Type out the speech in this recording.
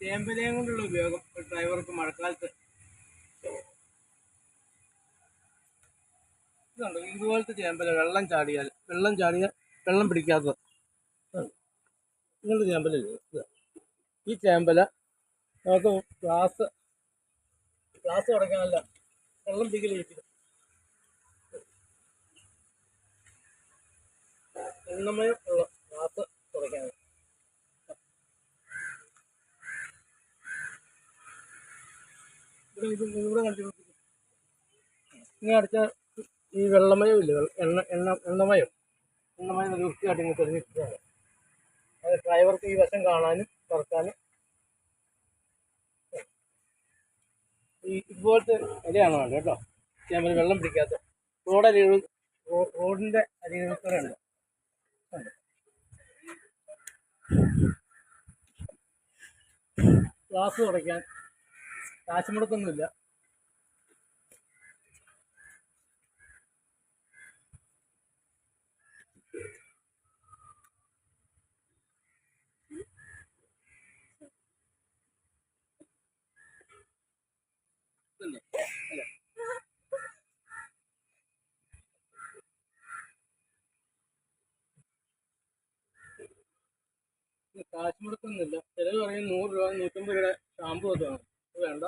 ചേമ്പലയും കൊണ്ടുള്ള ഉപയോഗം ഡ്രൈവർക്ക് മഴക്കാലത്ത് ഇതുണ്ട്. ഇതുപോലത്തെ ചേമ്പല വെള്ളം ചാടിയാൽ വെള്ളം പിടിക്കാത്തത് ഇങ്ങനത്തെ ചേമ്പലല്ലേ ഇത്. ഈ ചേമ്പല നമുക്ക് ഗ്ലാസ് തുടയ്ക്കാനല്ല, വെള്ളം പിടിക്കലിരിക്കും. എണ്ണമയം ഉള്ള ഗ്ലാസ് തുടയ്ക്കാനാണ്. ഇവിടെ കണ്ടു ഇങ്ങനെ അടിച്ചാൽ ഈ വെള്ളമയം ഇല്ല, എണ്ണമയം വൃത്തിയായിട്ട് ഇങ്ങനെ തെളിഞ്ഞിട്ടാണ്. അത് ഡ്രൈവർക്ക് ഈ വശം കാണാനും തുറക്കാനും. ഇതുപോലത്തെ ഇലയാണ് വേണ്ടത് കേട്ടോ. ചേമ്പൽ വെള്ളം പിടിക്കാത്ത റോഡിൻ്റെ അരികെ ഉണ്ട്. ഗ്ലാസ് തുടയ്ക്കാൻ കാശ് മുടക്കൊന്നുമില്ല. കാശ് മുടക്കൊന്നുമില്ല. ചിലർ പറയും 100 രൂപ 150 രൂപ ഷാമ്പു ഒക്കെ വേണം. വേണ്ട,